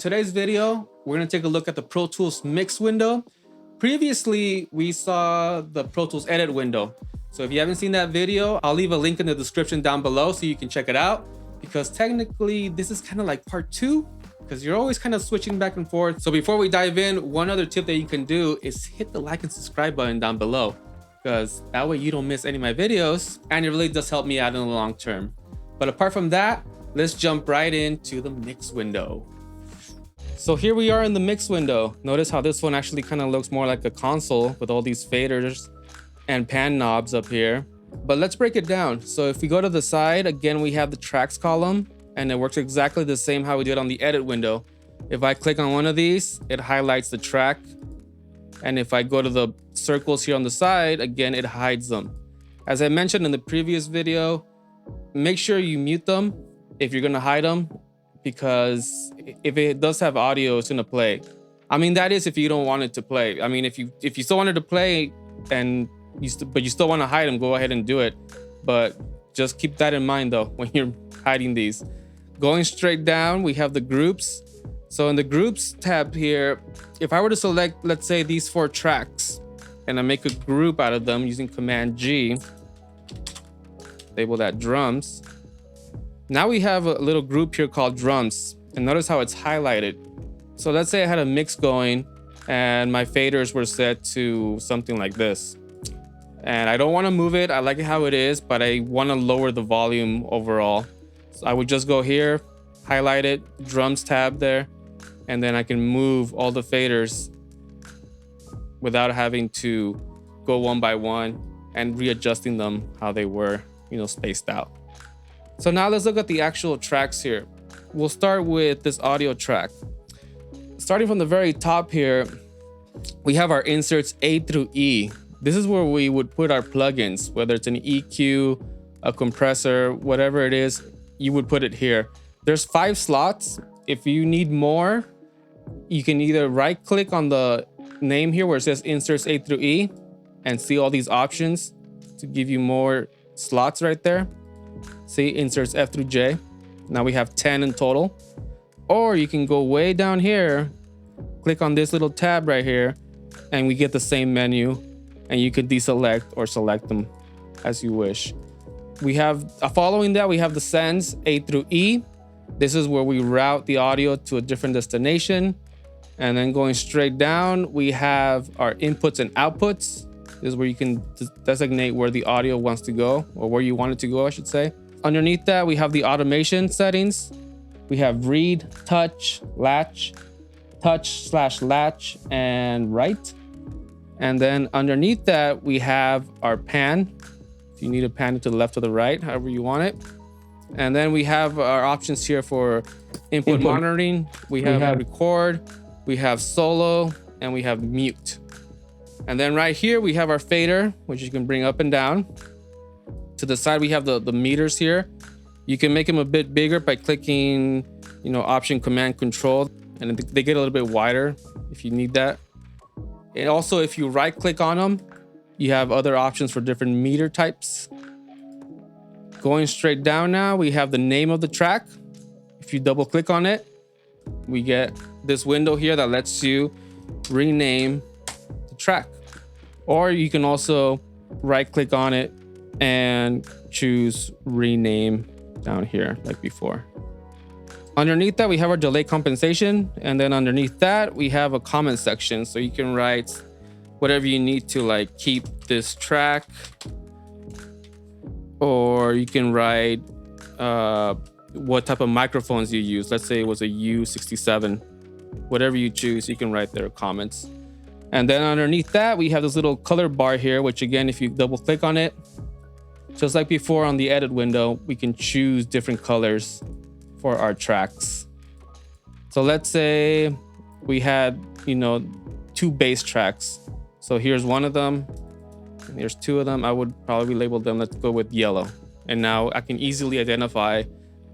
Today's video, we're gonna take a look at the Pro Tools mix window. Previously, we saw the Pro Tools edit window. So if you haven't seen that video, I'll leave a link in the description down below so you can check it out, because technically this is kind of like part 2, because you're always kind of switching back and forth. So before we dive in, one other tip that you can do is hit the like and subscribe button down below, because that way you don't miss any of my videos, and it really does help me out in the long term. But apart from that, let's jump right into the mix window. So here we are in the mix window. Notice how this one actually kind of looks more like a console with all these faders and pan knobs up here. But let's break it down. So if we go to the side, again, we have the tracks column, and it works exactly the same how we did on the edit window. If I click on one of these, it highlights the track. And if I go to the circles here on the side, again, it hides them. As I mentioned in the previous video, make sure you mute them if you're gonna hide them, because if it does have audio, it's gonna play. I mean, that is if you don't want it to play. I mean, if you still wanted to play and you still want to hide them, go ahead and do it. But just keep that in mind though when you're hiding these. Going straight down, we have the groups. So in the groups tab here, if I were to select, let's say, these 4 tracks, and I make a group out of them using Command G, label that drums. Now we have a little group here called drums, and notice how it's highlighted. So let's say I had a mix going and my faders were set to something like this. And I don't want to move it. I like it how it is, but I want to lower the volume overall. So I would just go here, highlight it, drums tab there, and then I can move all the faders without having to go one by one and readjusting them how they were, spaced out. So now let's look at the actual tracks here. We'll start with this audio track. Starting from the very top here, we have our inserts A through E. This is where we would put our plugins, whether it's an EQ, a compressor, whatever it is, you would put it here. There's 5 slots. If you need more, you can either right click on the name here where it says inserts A through E and see all these options to give you more slots right there. See, inserts F through J. Now we have 10 in total. Or you can go way down here, click on this little tab right here, and we get the same menu, and you can deselect or select them as you wish. We have, following that, we have the sends A through E. This is where we route the audio to a different destination. And then going straight down, we have our inputs and outputs. This is where you can designate where the audio wants to go, or where you want it to go, I should say. Underneath that, we have the automation settings. We have read, touch, latch, touch/latch, and write. And then underneath that, we have our pan. If you need to pan it to the left or the right, however you want it. And then we have our options here for input monitoring. We have record, we have solo, and we have mute. And then right here, we have our fader, which you can bring up and down. To the side, we have the meters here. You can make them a bit bigger by clicking, option, command, control, and they get a little bit wider if you need that. And also, if you right click on them, you have other options for different meter types. Going straight down now, we have the name of the track. If you double click on it, we get this window here that lets you rename the track. Or you can also right click on it and choose rename down here like before. Underneath that, we have our delay compensation. And then underneath that, we have a comment section. So you can write whatever you need to, like keep this track, or you can write what type of microphones you use. Let's say it was a U67. Whatever you choose, you can write their comments. And then underneath that, we have this little color bar here, which again, if you double click on it, just like before on the edit window, we can choose different colors for our tracks. So let's say we had, 2 bass tracks. So here's one of them, and here's 2 of them. I would probably label them, let's go with yellow. And now I can easily identify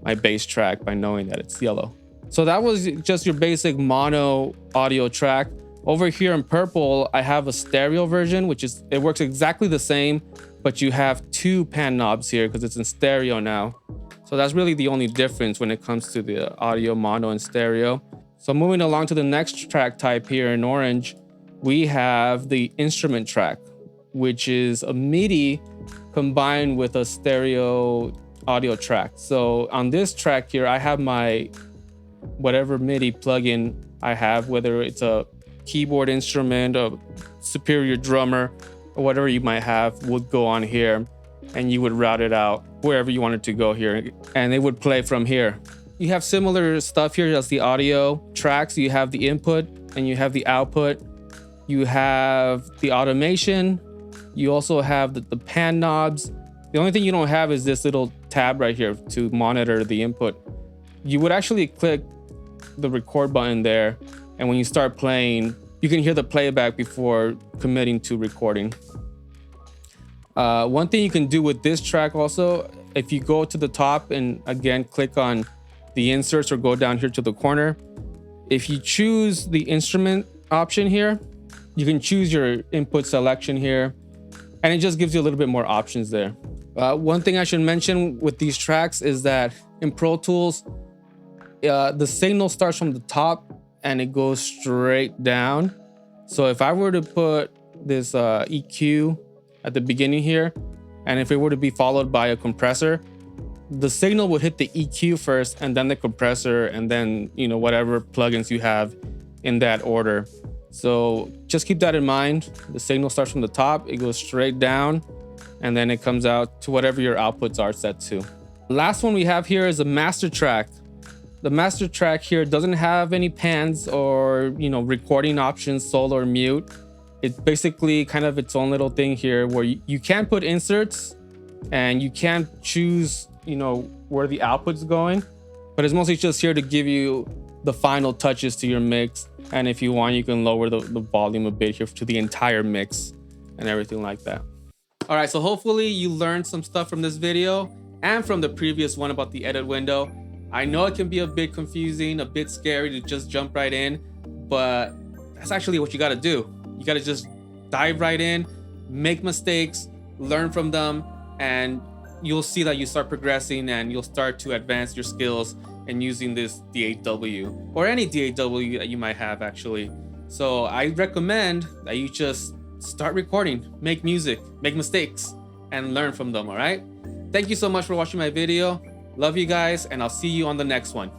my bass track by knowing that it's yellow. So that was just your basic mono audio track. Over here in purple, I have a stereo version, it works exactly the same, but you have 2 pan knobs here because it's in stereo now. So that's really the only difference when it comes to the audio mono and stereo. So moving along to the next track type here in orange, we have the instrument track, which is a MIDI combined with a stereo audio track. So on this track here, I have my whatever MIDI plugin I have, whether it's a keyboard instrument, a superior drummer, or whatever you might have would go on here, and you would route it out wherever you wanted to go here, and it would play from here. You have similar stuff here as the audio tracks. You have the input and you have the output. You have the automation. You also have the pan knobs. The only thing you don't have is this little tab right here to monitor the input. You would actually click the record button there, and when you start playing, you can hear the playback before committing to recording. One thing you can do with this track also, if you go to the top and again click on the inserts or go down here to the corner, if you choose the instrument option here, you can choose your input selection here, and it just gives you a little bit more options there. One thing I should mention with these tracks is that in Pro Tools, the signal starts from the top and it goes straight down. So if I were to put this EQ at the beginning here, and if it were to be followed by a compressor, the signal would hit the EQ first and then the compressor, and then, you know, whatever plugins you have in that order. So just keep that in mind. The signal starts from the top, it goes straight down, and then it comes out to whatever your outputs are set to. Last one we have here is a master track. The master track here doesn't have any pans or, you know, recording options, solo or mute. It's basically kind of its own little thing here where you can put inserts and you can choose, you know, where the output's going, but it's mostly just here to give you the final touches to your mix. And if you want, you can lower the volume a bit here to the entire mix and everything like that. All right, so hopefully you learned some stuff from this video and from the previous one about the edit window. I know it can be a bit confusing, a bit scary to just jump right in, but that's actually what you got to do. You got to just dive right in, make mistakes, learn from them, and you'll see that you start progressing and you'll start to advance your skills in using this DAW or any DAW that you might have actually. So I recommend that you just start recording, make music, make mistakes, and learn from them, all right? Thank you so much for watching my video. Love you guys, and I'll see you on the next one.